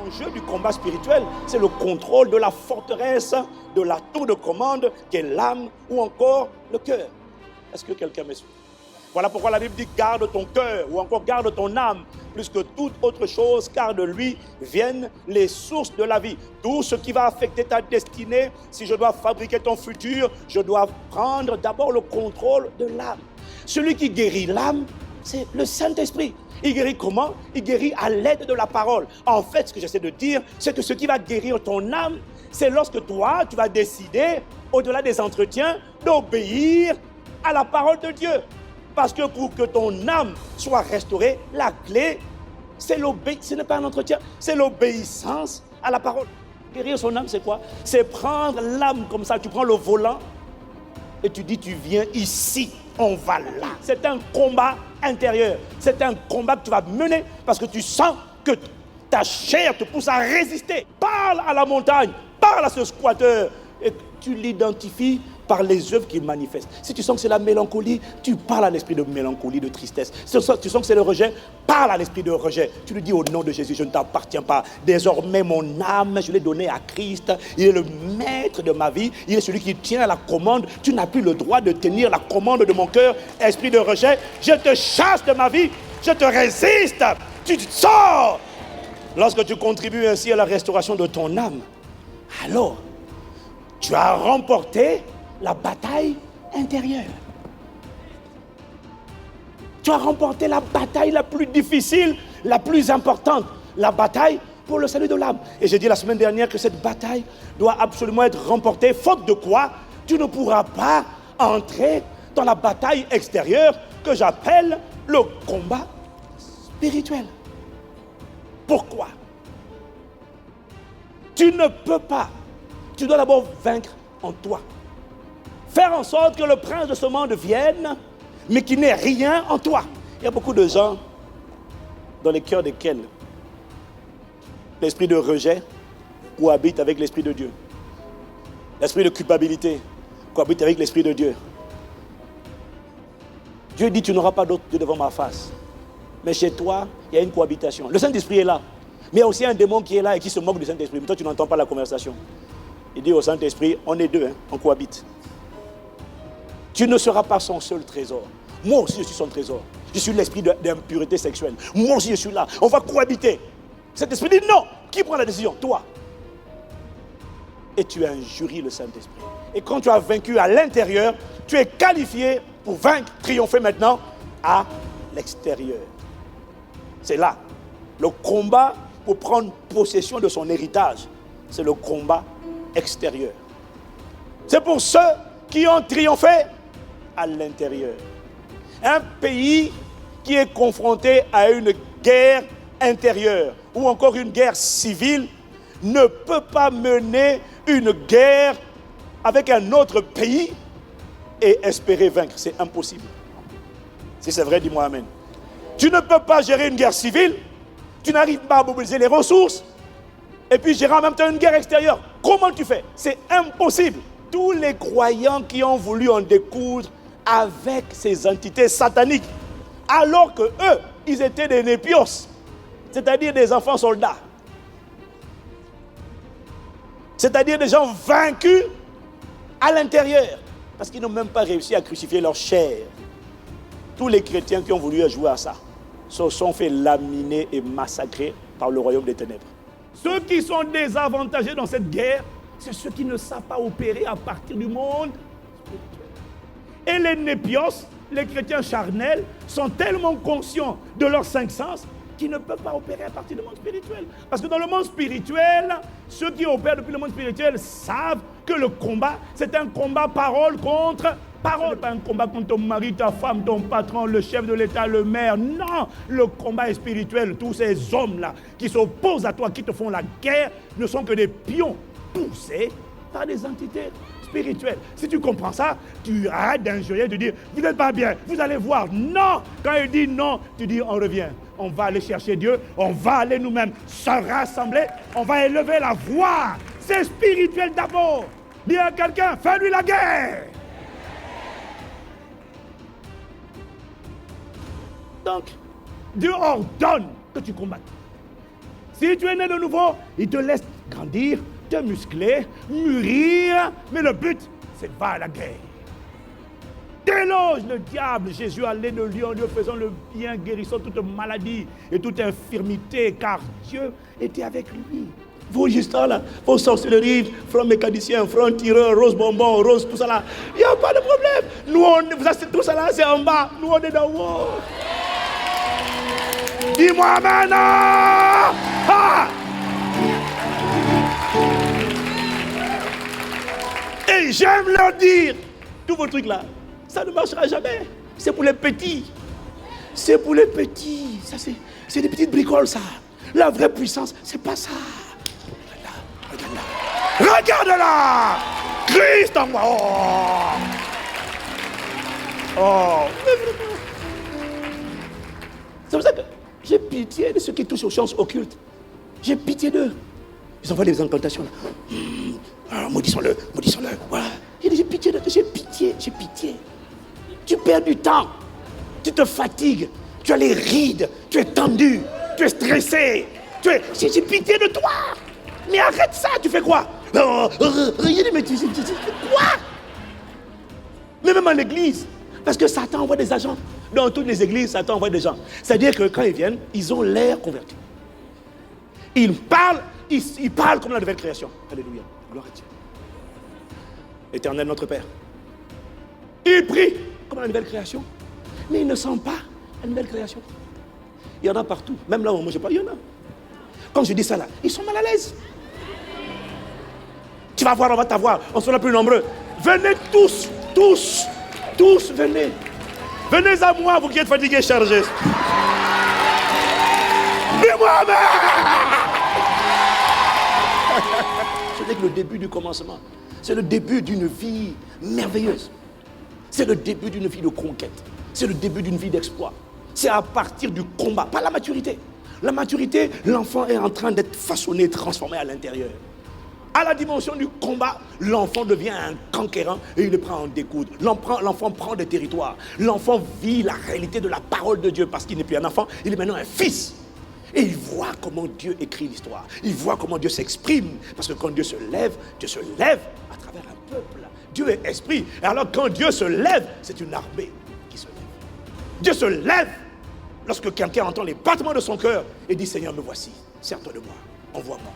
L'enjeu du combat spirituel, c'est le contrôle de la forteresse, de la tour de commande, qui est l'âme ou encore le cœur. Est-ce que quelqu'un me suit? Voilà pourquoi la Bible dit garde ton cœur ou encore garde ton âme plus que toute autre chose, car de lui viennent les sources de la vie. Tout ce qui va affecter ta destinée, si je dois fabriquer ton futur, je dois prendre d'abord le contrôle de l'âme. Celui qui guérit l'âme, c'est le Saint-Esprit. Il guérit comment? Il guérit à l'aide de la parole. En fait, ce que j'essaie de dire, c'est que ce qui va guérir ton âme, c'est lorsque toi, tu vas décider, au-delà des entretiens, d'obéir à la parole de Dieu. Parce que pour que ton âme soit restaurée, la clé, c'est l'obéissance. Ce n'est pas un entretien, c'est l'obéissance à la parole. Guérir son âme, c'est quoi? C'est prendre l'âme comme ça. Tu prends le volant et tu dis, tu viens ici, on va là. C'est un combat intérieur. C'est un combat que tu vas mener parce que tu sens que ta chair te pousse à résister. Parle à la montagne, parle à ce squatteur et tu l'identifies par les œuvres qu'il manifeste. Si tu sens que c'est la mélancolie, tu parles à l'esprit de mélancolie, de tristesse. Si tu sens que c'est le rejet, parle à l'esprit de rejet. Tu lui dis au nom de Jésus, je ne t'appartiens pas. Désormais, mon âme, je l'ai donnée à Christ. Il est le maître de ma vie. Il est celui qui tient la commande. Tu n'as plus le droit de tenir la commande de mon cœur. Esprit de rejet, je te chasse de ma vie. Je te résiste. Tu sors. Lorsque tu contribues ainsi à la restauration de ton âme, alors, tu as remporté la bataille intérieure. Tu as remporté la bataille la plus difficile, la plus importante, la bataille pour le salut de l'âme. Et j'ai dit la semaine dernière que cette bataille doit absolument être remportée, faute de quoi tu ne pourras pas entrer dans la bataille extérieure que j'appelle le combat spirituel. Pourquoi? Tu ne peux pas. Tu dois d'abord vaincre en toi. Faire en sorte que le prince de ce monde vienne, mais qu'il n'ait rien en toi. Il y a beaucoup de gens dans les cœurs desquels l'esprit de rejet cohabite avec l'esprit de Dieu. L'esprit de culpabilité cohabite avec l'esprit de Dieu. Dieu dit, tu n'auras pas d'autre Dieu devant ma face. Mais chez toi, il y a une cohabitation. Le Saint-Esprit est là. Mais il y a aussi un démon qui est là et qui se moque du Saint-Esprit. Mais toi, tu n'entends pas la conversation. Il dit au Saint-Esprit, on est deux, on cohabite. Tu ne seras pas son seul trésor. Moi aussi, je suis son trésor. Je suis l'esprit d'impureté sexuelle. Moi aussi, je suis là. On va cohabiter. Cet esprit dit non. Qui prend la décision? Toi. Et tu injuries le Saint-Esprit. Et quand tu as vaincu à l'intérieur, tu es qualifié pour vaincre, triompher maintenant à l'extérieur. C'est là. Le combat pour prendre possession de son héritage, c'est le combat extérieur. C'est pour ceux qui ont triomphé à l'intérieur. Un pays qui est confronté à une guerre intérieure ou encore une guerre civile ne peut pas mener une guerre avec un autre pays et espérer vaincre. C'est impossible. Si c'est vrai, dis-moi amen. Tu ne peux pas gérer une guerre civile, tu n'arrives pas à mobiliser les ressources et puis gérer en même temps une guerre extérieure. Comment tu fais? C'est impossible. Tous les croyants qui ont voulu en découdre avec ces entités sataniques, alors que eux, ils étaient des népios, c'est-à-dire des enfants soldats, c'est-à-dire des gens vaincus à l'intérieur, parce qu'ils n'ont même pas réussi à crucifier leur chair. Tous les chrétiens qui ont voulu jouer à ça se sont fait laminer et massacrer par le royaume des ténèbres. Ceux qui sont désavantagés dans cette guerre, c'est ceux qui ne savent pas opérer à partir du monde spirituel. Et les népios, les chrétiens charnels, sont tellement conscients de leurs cinq sens qu'ils ne peuvent pas opérer à partir du monde spirituel. Parce que dans le monde spirituel, ceux qui opèrent depuis le monde spirituel savent que le combat, c'est un combat parole contre parole. Ce n'est pas un combat contre ton mari, ta femme, ton patron, le chef de l'État, le maire. Non, le combat est spirituel. Tous ces hommes-là qui s'opposent à toi, qui te font la guerre, ne sont que des pions poussés par des entités spirituelles. Si tu comprends ça, tu arrêtes d'injurier, de dire, vous n'êtes pas bien, vous allez voir. Non, quand il dit non, tu dis, on revient. On va aller chercher Dieu, on va aller nous-mêmes se rassembler, on va élever la voix. C'est spirituel d'abord. Dis à quelqu'un, fais-lui la guerre. Donc, Dieu ordonne que tu combattes. Si tu es né de nouveau, il te laisse grandir, te muscler, mûrir, mais le but, c'est de va à la guerre. Déloge le diable, Jésus allait de lieu en lieu faisant le bien, guérissant toute maladie et toute infirmité, car Dieu était avec lui. Vos gistants là, vos sorcelleries, front mécanicien, front tireur, rose bonbon, rose, tout ça là, il n'y a pas de problème. Nous, vous achetez tout ça là, c'est en bas, nous on est d'en haut. Dis-moi maintenant. Ah! Et j'aime leur dire, tous vos trucs là, ça ne marchera jamais. C'est pour les petits. C'est pour les petits. Ça, c'est des petites bricoles, ça. La vraie puissance, c'est pas ça. Regarde-la. Regarde-la. Christ en moi. Oh. C'est pour ça que j'ai pitié de ceux qui touchent aux sciences occultes. J'ai pitié d'eux. Ils envoient des incantations là. Alors, maudissons-le, maudissons-le. Voilà. J'ai pitié d'eux. J'ai pitié. Tu perds du temps, tu te fatigues, tu as les rides, tu es tendu, tu es stressé, j'ai pitié de toi. Mais arrête ça, tu fais quoi? Mais tu fais quoi? Mais même en église, parce que Satan envoie des agents. Dans toutes les églises, Satan envoie des gens. C'est-à-dire que quand ils viennent, ils ont l'air convertis. Ils parlent comme la nouvelle création. Alléluia, gloire à Dieu. Éternel notre Père. Ils prient comme la nouvelle création, mais ils ne sentent pas la nouvelle création. Il y en a partout, même là où on ne mange pas, il y en a. Quand je dis ça là, ils sont mal à l'aise. Tu vas voir, on va t'avoir, on sera plus nombreux. Venez tous, venez. Venez à moi, vous qui êtes fatigués, chargés. Dis-moi, ce n'est que le début du commencement. C'est le début d'une vie merveilleuse. C'est le début d'une vie de conquête. C'est le début d'une vie d'exploit. C'est à partir du combat, pas la maturité. La maturité, l'enfant est en train d'être façonné, transformé à l'intérieur. À la dimension du combat, l'enfant devient un conquérant et il le prend en découdre. L'enfant prend des territoires. L'enfant vit la réalité de la parole de Dieu parce qu'il n'est plus un enfant, il est maintenant un fils. Et il voit comment Dieu écrit l'histoire. Il voit comment Dieu s'exprime. Parce que quand Dieu se lève à travers un peuple. Dieu est esprit. Et alors quand Dieu se lève, c'est une armée qui se lève. Dieu se lève lorsque quelqu'un entend les battements de son cœur et dit, Seigneur, me voici, sers-toi de moi, envoie-moi.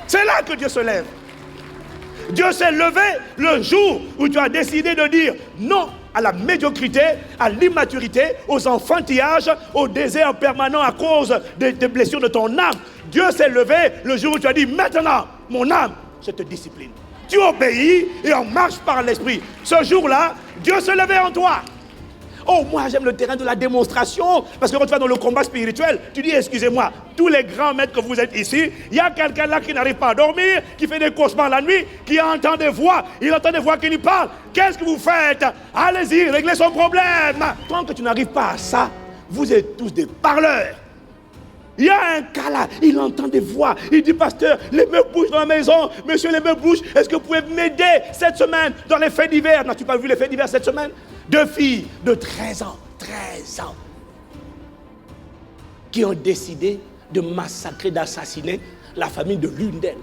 C'est là que Dieu se lève. Dieu s'est levé le jour où tu as décidé de dire non à la médiocrité, à l'immaturité, aux enfantillages, au désert permanent à cause des blessures de ton âme. Dieu s'est levé le jour où tu as dit, maintenant, mon âme, je te discipline. Tu obéis et on marche par l'esprit. Ce jour-là, Dieu se levait en toi. Oh, moi j'aime le terrain de la démonstration, parce que quand tu vas dans le combat spirituel, tu dis, excusez-moi, tous les grands maîtres que vous êtes ici, il y a quelqu'un là qui n'arrive pas à dormir, qui fait des cauchemars la nuit, qui entend des voix, il entend des voix qui lui parlent. Qu'est-ce que vous faites? Allez-y, réglez son problème. Tant que tu n'arrives pas à ça, vous êtes tous des parleurs. Il y a un cas là, il entend des voix, il dit, pasteur, les meubles bougent dans la maison, monsieur, les meubles bougent, est-ce que vous pouvez m'aider cette semaine dans les faits divers? N'as-tu pas vu les faits divers cette semaine? 2 filles de 13 ans, qui ont décidé de massacrer, d'assassiner la famille de l'une d'elles.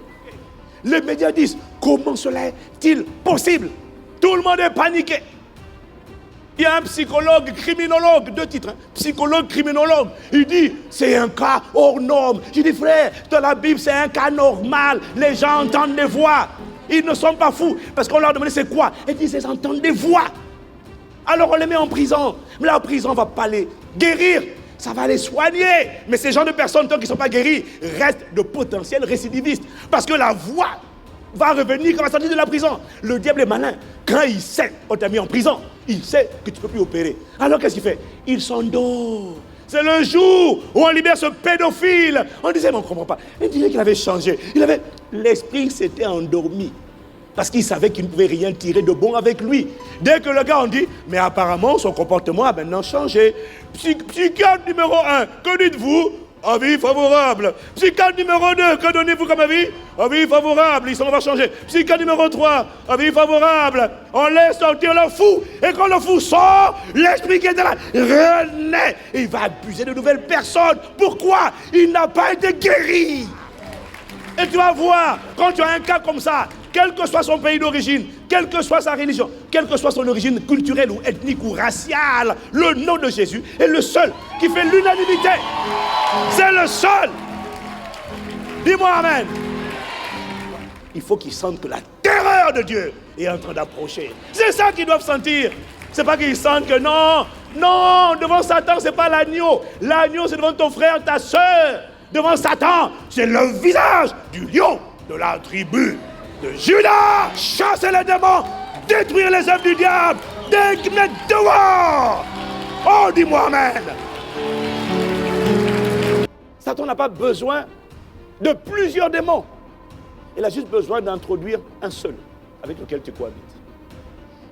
Les médias disent, comment cela est-il possible? Tout le monde est paniqué. Il y a un psychologue, criminologue, 2 titres, hein, psychologue, criminologue. Il dit, c'est un cas hors norme. Je dis, frère, dans la Bible, c'est un cas normal. Les gens entendent des voix. Ils ne sont pas fous. Parce qu'on leur demandait, c'est quoi? Ils disent, ils entendent des voix. Alors on les met en prison. Mais la prison ne va pas les guérir. Ça va les soigner. Mais ces gens de personnes, tant qu'ils ne sont pas guéris, restent de potentiels récidivistes. Parce que la voix va revenir quand on va sortir de la prison. Le diable est malin. Quand il sait qu'on t'a mis en prison, il sait que tu ne peux plus opérer. Alors qu'est-ce qu'il fait? Il s'endort. C'est le jour où on libère ce pédophile. On disait, mais on ne comprend pas. Il disait qu'il avait changé. L'esprit s'était endormi. Parce qu'il savait qu'il ne pouvait rien tirer de bon avec lui. Dès que le gars on dit, mais apparemment son comportement a maintenant changé. Psychiatre numéro 1, que dites-vous? Avis favorable. Psychiatre numéro 2, que donnez-vous comme avis? Avis favorable, on va changer. Psychiatre numéro 3, avis favorable. On laisse sortir le fou. Et quand le fou sort, l'esprit qui est là renaît. Et il va abuser de nouvelles personnes. Pourquoi? Il n'a pas été guéri. Et tu vas voir, quand tu as un cas comme ça, quel que soit son pays d'origine, quelle que soit sa religion, quelle que soit son origine culturelle ou ethnique ou raciale, le nom de Jésus est le seul qui fait l'unanimité. C'est le seul. Dis-moi amen. Il faut qu'ils sentent que la terreur de Dieu est en train d'approcher. C'est ça qu'ils doivent sentir. C'est pas qu'ils sentent que non, devant Satan, c'est pas l'agneau. L'agneau, c'est devant ton frère, ta soeur. Devant Satan, c'est le visage du lion de la tribu de Judas. Chasser les démons, détruire les œuvres du diable, mettre dehors. Oh, dis-moi amen. Satan n'a pas besoin de plusieurs démons. Il a juste besoin d'introduire un seul avec lequel tu cohabites.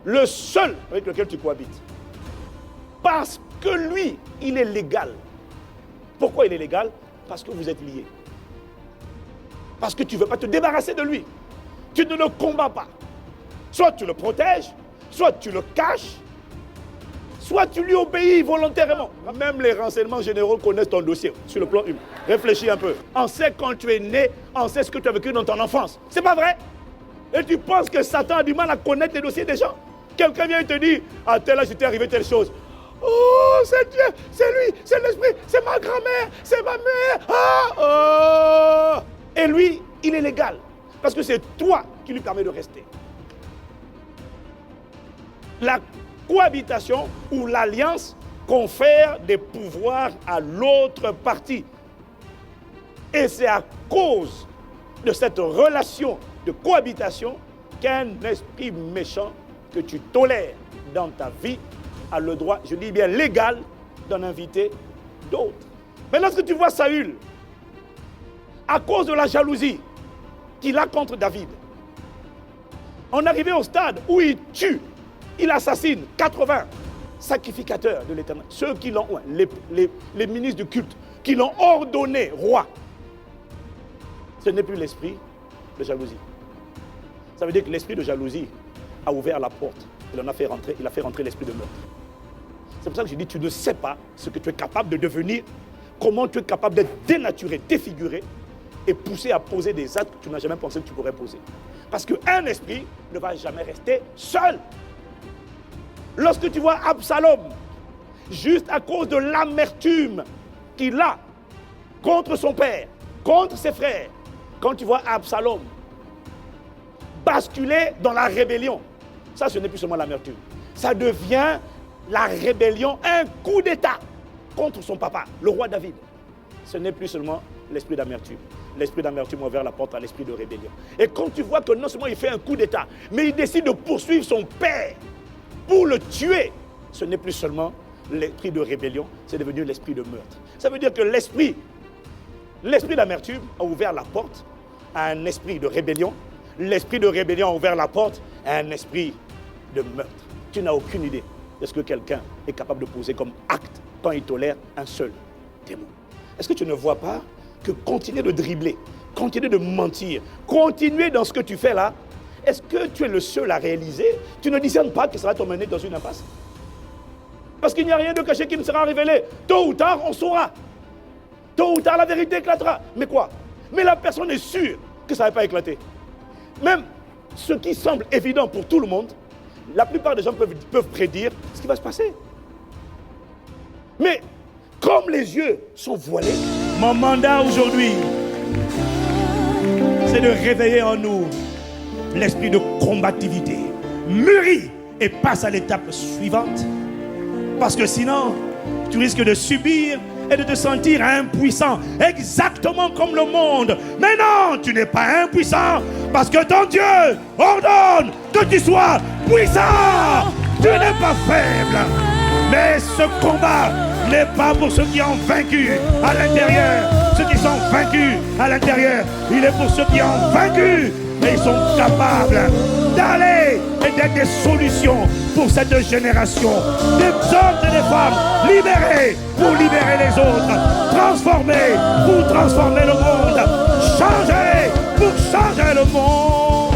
Le seul avec lequel tu cohabites. Parce que lui, il est légal. Pourquoi il est légal? Parce que vous êtes liés. Parce que tu ne veux pas te débarrasser de lui. Tu ne le combats pas. Soit tu le protèges, soit tu le caches, soit tu lui obéis volontairement. Même les renseignements généraux connaissent ton dossier sur le plan humain. Réfléchis un peu. On sait quand tu es né, on sait ce que tu as vécu dans ton enfance. C'est pas vrai? Et tu penses que Satan a du mal à connaître les dossiers des gens? Quelqu'un vient et te dit, à tel âge, il t'est arrivé telle chose. Oh, c'est Dieu, c'est lui, c'est l'esprit, c'est ma grand-mère, c'est ma mère. Oh. Et lui, il est légal. Parce que c'est toi qui lui permet de rester. La cohabitation ou l'alliance confère des pouvoirs à l'autre partie. Et c'est à cause de cette relation de cohabitation qu'un esprit méchant que tu tolères dans ta vie a le droit, je dis bien légal, d'en inviter d'autres. Mais lorsque tu vois Saül, à cause de la jalousie qu'il a contre David, on est arrivé au stade où il tue, il assassine 80 sacrificateurs de l'Éternel, ceux qui l'ont, les ministres du culte, qui l'ont ordonné roi. Ce n'est plus l'esprit de jalousie. Ça veut dire que l'esprit de jalousie a ouvert la porte. Il a fait rentrer l'esprit de meurtre. C'est pour ça que je dis, tu ne sais pas ce que tu es capable de devenir, comment tu es capable d'être dénaturé, défiguré et poussé à poser des actes que tu n'as jamais pensé que tu pourrais poser. Parce qu'un esprit ne va jamais rester seul. Lorsque tu vois Absalom, juste à cause de l'amertume qu'il a contre son père, contre ses frères, quand tu vois Absalom basculer dans la rébellion, ça ce n'est plus seulement l'amertume, ça devient la rébellion, un coup d'état contre son papa, le roi David. Ce n'est plus seulement l'esprit d'amertume. L'esprit d'amertume a ouvert la porte à l'esprit de rébellion. Et quand tu vois que non seulement il fait un coup d'état, mais il décide de poursuivre son père pour le tuer, ce n'est plus seulement l'esprit de rébellion, c'est devenu l'esprit de meurtre. Ça veut dire que l'esprit d'amertume a ouvert la porte à un esprit de rébellion. L'esprit de rébellion a ouvert la porte à un esprit de meurtre. Tu n'as aucune idée de ce que quelqu'un est capable de poser comme acte quand il tolère un seul démon. Est-ce que tu ne vois pas que continuer de dribbler, continuer de mentir, continuer dans ce que tu fais là, est-ce que tu es le seul à réaliser? Tu ne discernes pas que ça va t'emmener dans une impasse? Parce qu'il n'y a rien de caché qui ne sera révélé. Tôt ou tard, on saura. Tôt ou tard, la vérité éclatera. Mais quoi? Mais la personne est sûre que ça ne va pas éclater. Même ce qui semble évident pour tout le monde, la plupart des gens peuvent prédire ce qui va se passer. Mais comme les yeux sont voilés, mon mandat aujourd'hui, c'est de réveiller en nous l'esprit de combativité. Mûris et passe à l'étape suivante. Parce que sinon, tu risques de subir et de te sentir impuissant, exactement comme le monde. Mais non, tu n'es pas impuissant, parce que ton Dieu ordonne que tu sois puissant. Tu n'es pas faible. Mais ce combat n'est pas pour ceux qui ont vaincu à l'intérieur. Ceux qui sont vaincus à l'intérieur, il est pour ceux qui ont vaincu. Mais ils sont capables d'aller et d'être des solutions pour cette génération. Des hommes et des femmes Libérer pour libérer les autres. Transformer pour transformer le monde. Changer pour changer le monde.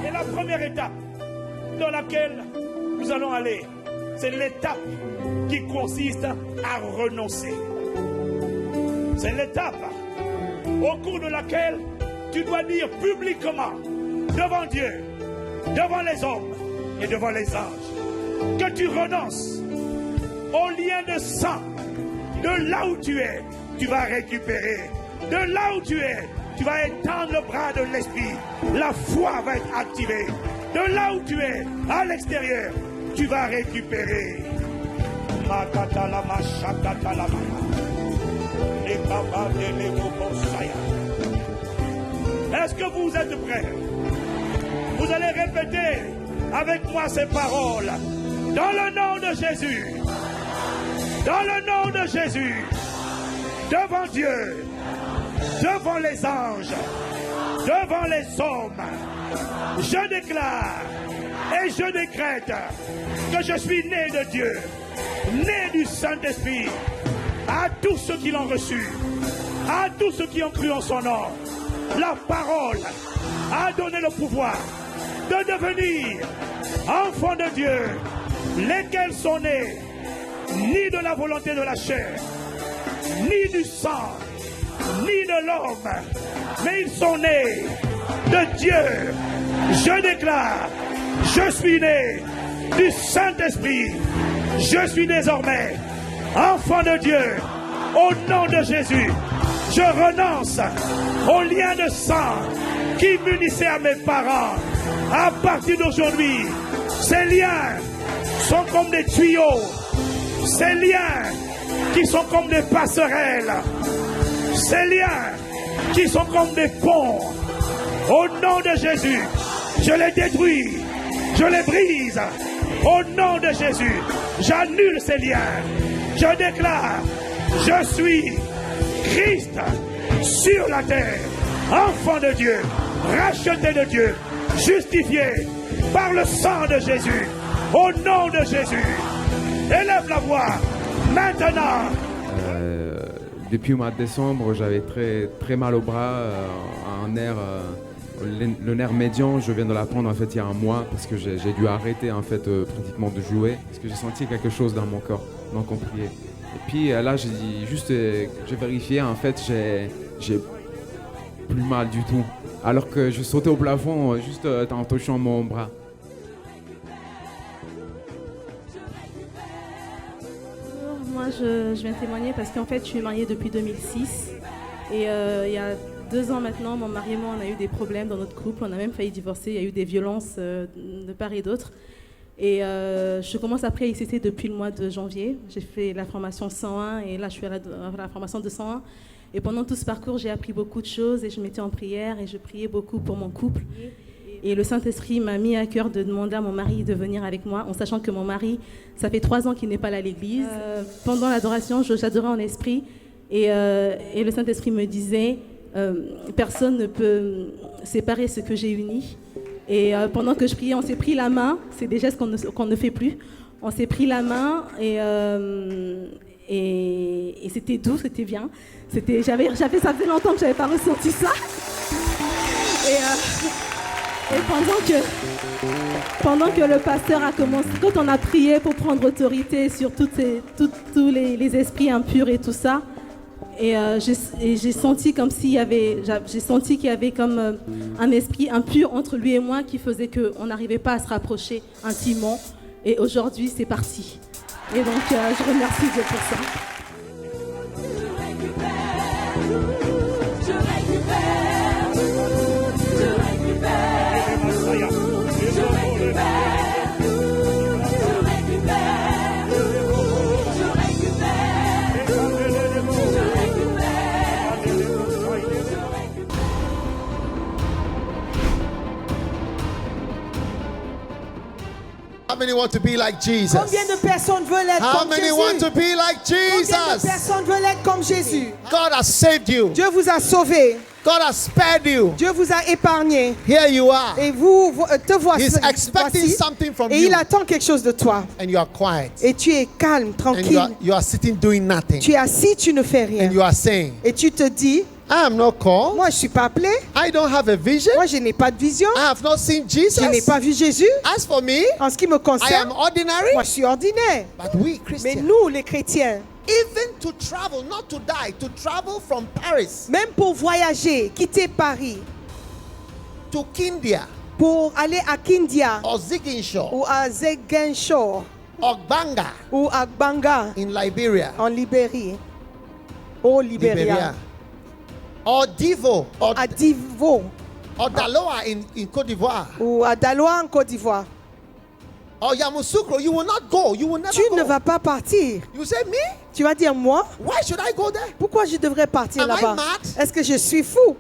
Et la première étape dans laquelle nous allons aller, c'est l'étape qui consiste à renoncer. C'est l'étape au cours de laquelle tu dois dire publiquement devant Dieu, devant les hommes et devant les anges que tu renonces au lien de sang. De là où tu es, tu vas récupérer. De là où tu es, tu vas étendre le bras de l'esprit. La foi va être activée. De là où tu es, à l'extérieur, tu vas récupérer. Est-ce que vous êtes prêts? Vous allez répéter avec moi ces paroles. Dans le nom de Jésus. Dans le nom de Jésus. Devant Dieu. Devant les anges. Devant les hommes. Je déclare et je décrète que je suis né de Dieu, né du Saint-Esprit. À tous ceux qui l'ont reçu, à tous ceux qui ont cru en son nom, la parole a donné le pouvoir de devenir enfants de Dieu, lesquels sont nés ni de la volonté de la chair, ni du sang, ni de l'homme, mais ils sont nés de Dieu. Je déclare, je suis né du Saint-Esprit. Je suis désormais enfant de Dieu. Au nom de Jésus, je renonce aux liens de sang qui m'unissaient à mes parents. À partir d'aujourd'hui, ces liens sont comme des tuyaux. Ces liens qui sont comme des passerelles. Ces liens qui sont comme des ponts. Au nom de Jésus, je les détruis, je les brise. Au nom de Jésus, j'annule ces liens. Je déclare, je suis Christ sur la terre, enfant de Dieu, racheté de Dieu, justifié par le sang de Jésus. Au nom de Jésus, élève la voix maintenant. Depuis le mois de décembre, j'avais très mal au bras, un nerf, le nerf médian. Je viens de l'apprendre en fait il y a un mois parce que j'ai dû arrêter en fait pratiquement de jouer parce que j'ai senti quelque chose dans mon corps, donc on priait. Et puis là, j'ai vérifié en fait, j'ai plus mal du tout, alors que je sautais au plafond juste en touchant mon bras. Moi, je viens témoigner parce qu'en fait, je suis mariée depuis 2006 et il y a 2 ans maintenant, mon mari et moi, on a eu des problèmes dans notre couple, on a même failli divorcer, il y a eu des violences de part et d'autre. Et je commence après à ICC depuis le mois de janvier. J'ai fait la formation 101 et là, je suis à la formation 201. Et pendant tout ce parcours, j'ai appris beaucoup de choses et je m'étais en prière et je priais beaucoup pour mon couple. Et le Saint-Esprit m'a mis à cœur de demander à mon mari de venir avec moi, en sachant que mon mari, ça fait 3 ans qu'il n'est pas allé à l'église. Pendant l'adoration, j'adorais en esprit et le Saint-Esprit me disait personne ne peut séparer ce que j'ai uni. Et pendant que je priais, on s'est pris la main. C'est des gestes qu'on ne fait plus. On s'est pris la main et c'était doux, c'était bien. Ça faisait longtemps que je n'avais pas ressenti ça. Et pendant que le pasteur a commencé, quand on a prié pour prendre autorité sur tous les esprits impurs et tout ça, et j'ai senti comme s'il y avait, qu'il y avait comme un esprit impur entre lui et moi qui faisait qu'on n'arrivait pas à se rapprocher intimement. Et aujourd'hui, c'est parti. Et donc, je remercie Dieu pour ça. many want to be like Jesus? Combien de personnes veulent être How comme many want Jésus? to be like Combien de Jesus? personnes veulent être comme Jésus? God has saved you. Dieu vous a sauvé. God has spared you. Dieu vous a épargné. Here you are. Et te voici. He's expecting something from Et you. il attend quelque chose de toi. And you are quiet. Et tu es calme, And tranquille. you are sitting doing nothing. Tu es assis, tu ne fais rien. And you are saying, Et tu te dis, I am not called. moi je suis pas appelé. I don't have a vision. Moi je n'ai pas de vision. I have not seen Jesus. Je n'ai pas vu Jésus. As for me, En ce qui me I concerne, am ordinary. moi je suis ordinaire. But we Mais Christians, nous les chrétiens, even to travel, not to die, to travel from Paris même pour voyager, quitter Paris, to Kindia pour aller à Kindia or Ziguinchor ou à Ziguinchor or Banga ou à Banga in Liberia, en Libérie, au Libéria, or Divo or, à Divo or Daloa in Côte d'Ivoire, ou à Daloa en Côte d'Ivoire. or Yamoussoukro, you will not go. You will never Tu go. ne vas pas partir. You say, me? Tu vas dire moi, Why should I go there? pourquoi je devrais partir Am I là-bas? mad? Est-ce que je suis fou?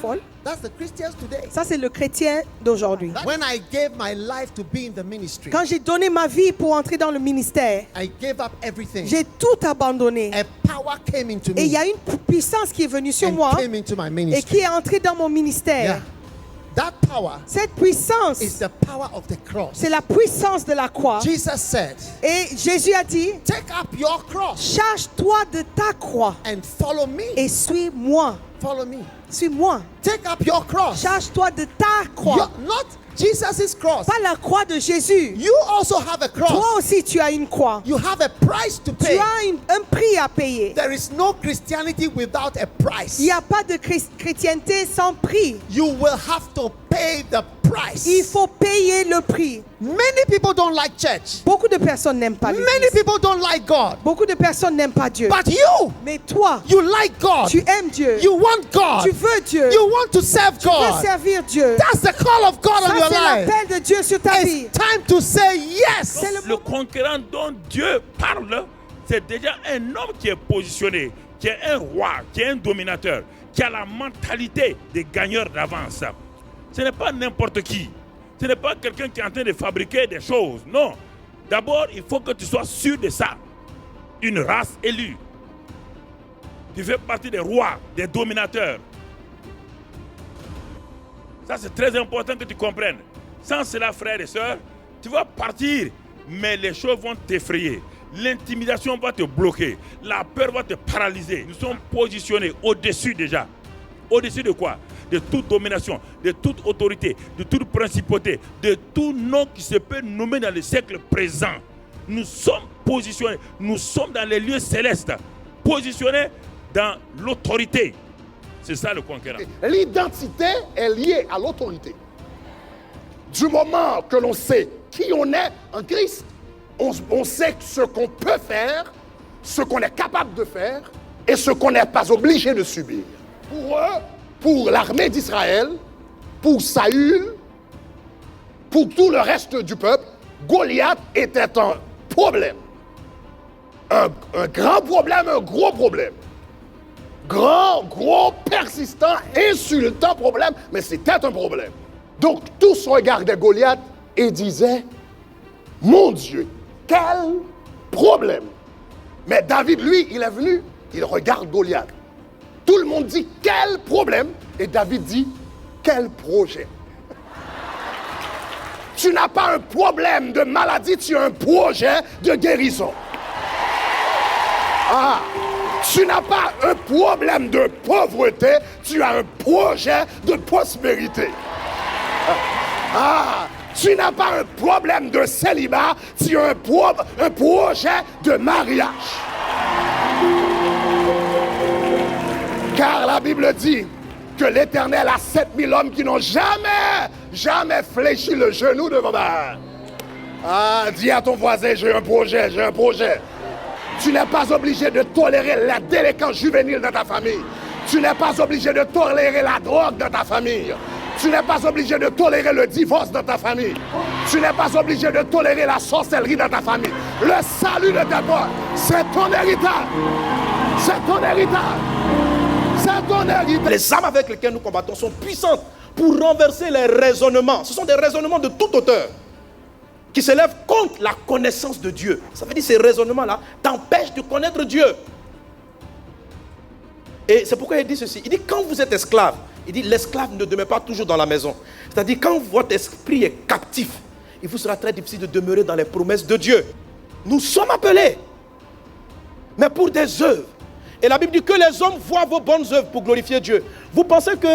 Folle? That's the Christians today. Ça c'est le chrétien d'aujourd'hui. When I gave my life to be in the ministry, Quand j'ai donné ma vie pour entrer dans le ministère, I gave up everything. j'ai tout abandonné. A power came into Et il y me a une puissance qui est venue sur and moi came into my et ministry. qui est entrée dans mon ministère. Yeah. That power Cette puissance, is the power of the cross. c'est la puissance de la croix. Jesus said, Et Jésus a dit, take up your cross charge-toi de ta croix and follow me. et suis-moi. Follow me. Suis-moi. Take up your cross. Charge-toi de ta croix. Not Jesus' cross. Pas la croix de Jésus. You also have a Toi cross. aussi, tu as une croix. You have a price to Tu pay. as un prix à payer. There is no Christianity without a price. Il n'y a pas de chrétienté sans prix. You will have to pay the price. Il faut payer le prix. Many people don't like church. Beaucoup de personnes n'aiment pas Many l'Église. people don't like God. Beaucoup de personnes n'aiment pas Dieu. But you, Mais toi, you like God. tu aimes Dieu. You want God. Tu veux Dieu. You want to serve Tu veux God. servir Dieu. That's the call of God on Ça, your c'est life. l'appel de Dieu sur ta vie. It's time to say yes. C'est Le conquérant dont Dieu parle, c'est déjà un homme qui est positionné, qui est un roi, qui est un dominateur, qui a la mentalité des gagneurs d'avance. Ce n'est pas n'importe qui. Ce n'est pas quelqu'un qui est en train de fabriquer des choses. Non. D'abord, il faut que tu sois sûr de ça. Une race élue. Tu fais partie des rois, des dominateurs. Ça, c'est très important que tu comprennes. Sans cela, frères et sœurs, tu vas partir, mais les choses vont t'effrayer. L'intimidation va te bloquer. La peur va te paralyser. Nous sommes positionnés au-dessus déjà. Au-dessus de quoi? De toute domination, de toute autorité, de toute principauté, de tout nom qui se peut nommer dans le siècle présent. Nous sommes positionnés, nous sommes dans les lieux célestes, positionnés dans l'autorité. C'est ça le conquérant. L'identité est liée à l'autorité. Du moment que l'on sait qui on est en Christ, on sait ce qu'on peut faire, ce qu'on est capable de faire et ce qu'on n'est pas obligé de subir. Pour eux, pour l'armée d'Israël, pour Saül, pour tout le reste du peuple, Goliath était un problème. Un grand problème, un gros problème. Grand, gros, persistant, insultant problème, mais c'était un problème. Donc tous regardaient Goliath et disaient, mon Dieu, quel problème. Mais David, lui, il est venu, il regarde Goliath. Tout le monde dit, quel problème? Et David dit, quel projet? Tu n'as pas un problème de maladie, tu as un projet de guérison. Ah! Tu n'as pas un problème de pauvreté, tu as un projet de prospérité. Ah, tu n'as pas un problème de célibat, tu as un projet de mariage. Car la Bible dit que l'Éternel a 7000 hommes qui n'ont jamais fléchi le genou devant ma. Ah, dis à ton voisin, j'ai un projet, j'ai un projet. Tu n'es pas obligé de tolérer la délinquance juvénile dans ta famille. Tu n'es pas obligé de tolérer la drogue dans ta famille. Tu n'es pas obligé de tolérer le divorce dans ta famille. Tu n'es pas obligé de tolérer la sorcellerie dans ta famille. Le salut de ta part, c'est ton héritage. C'est ton héritage. C'est ton héritage. Les armes avec lesquelles nous combattons sont puissantes pour renverser les raisonnements. Ce sont des raisonnements de toute hauteur. qui s'élèvent contre la connaissance de Dieu. Ça veut dire que ces raisonnements-là t'empêchent de connaître Dieu. Et c'est pourquoi il dit ceci. Il dit quand vous êtes esclave, il dit l'esclave ne demeure pas toujours dans la maison. C'est-à-dire quand votre esprit est captif, il vous sera très difficile de demeurer dans les promesses de Dieu. Nous sommes appelés, mais pour des œuvres. Et la Bible dit que les hommes voient vos bonnes œuvres pour glorifier Dieu. Vous pensez que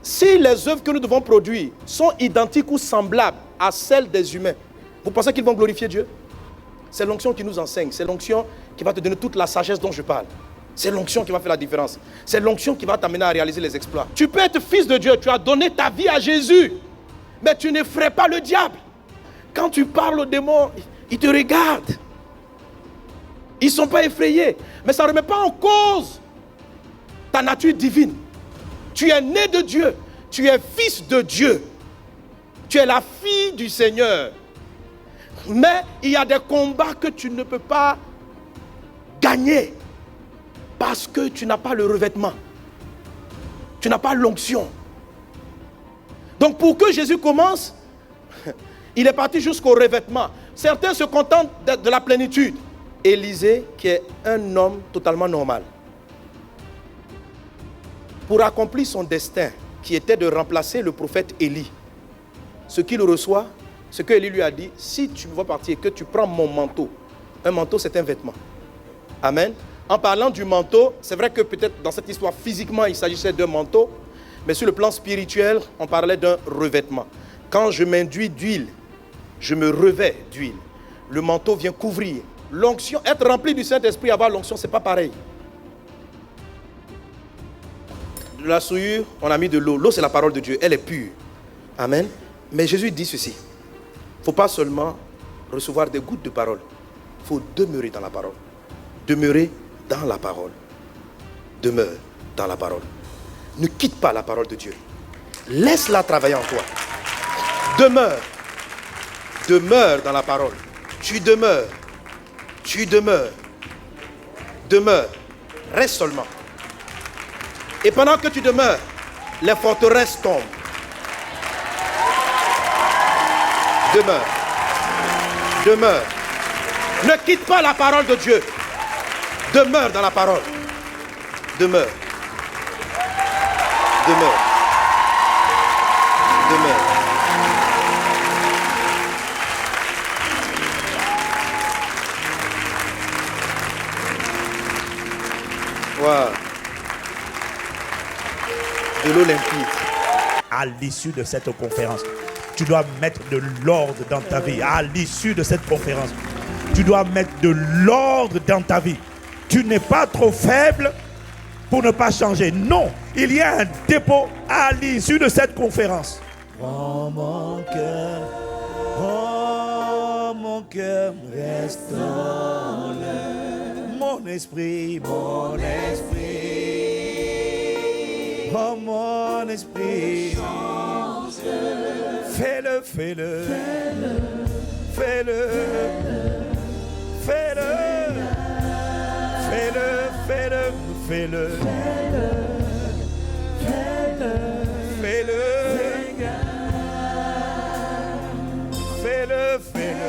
si les œuvres que nous devons produire sont identiques ou semblables à celles des humains, vous pensez qu'ils vont glorifier Dieu? C'est l'onction qui nous enseigne. C'est l'onction qui va te donner toute la sagesse dont je parle. C'est l'onction qui va faire la différence. C'est l'onction qui va t'amener à réaliser les exploits. Tu peux être fils de Dieu, tu as donné ta vie à Jésus, mais tu n'effraies pas le diable. Quand tu parles aux démons, ils te regardent. Ils ne sont pas effrayés. Mais ça ne remet pas en cause ta nature divine. Tu es né de Dieu. Tu es fils de Dieu. Tu es la fille du Seigneur. Mais il y a des combats que tu ne peux pas gagner parce que tu n'as pas le revêtement. Tu n'as pas l'onction. Donc pour que Jésus commence, il est parti jusqu'au revêtement. Certains se contentent de la plénitude. Élisée, qui est un homme totalement normal, pour accomplir son destin, qui était de remplacer le prophète Élie, ce qu'il reçoit, ce que Élie lui a dit, si tu veux partir, que tu prends mon manteau. Un manteau, c'est un vêtement. Amen. En parlant du manteau, c'est vrai que peut-être dans cette histoire, physiquement, il s'agissait d'un manteau, mais sur le plan spirituel, on parlait d'un revêtement. Quand je m'induis d'huile, je me revêts d'huile. Le manteau vient couvrir. L'onction, être rempli du Saint-Esprit, avoir l'onction, c'est pas pareil. De la souillure, on a mis de l'eau. L'eau, c'est la parole de Dieu, elle est pure. Amen. Mais Jésus dit ceci. Il ne faut pas seulement recevoir des gouttes de parole. Il faut demeurer dans la parole. Demeurer dans la parole. Demeure dans la parole. Ne quitte pas la parole de Dieu. Laisse-la travailler en toi. Demeure. Demeure dans la parole. Tu demeures. Tu demeures. Demeure. Reste seulement. Et pendant que tu demeures, les forteresses tombent. Demeure. Demeure. Ne quitte pas la parole de Dieu. Demeure dans la parole. Demeure. Demeure. Demeure. Wow. De l'eau limpide. À l'issue de cette conférence, tu dois mettre de l'ordre dans ta vie. À l'issue de cette conférence, tu dois mettre de l'ordre dans ta vie. Tu n'es pas trop faible pour ne pas changer. Non, il y a un dépôt à l'issue de cette conférence. Oh mon cœur, restaure-le. Mon esprit, mon esprit. Oh mon esprit, fais-le, fais-le, fais-le, fais-le, fais-le, fais-le, fais-le, fais-le, fais-le, fais-le.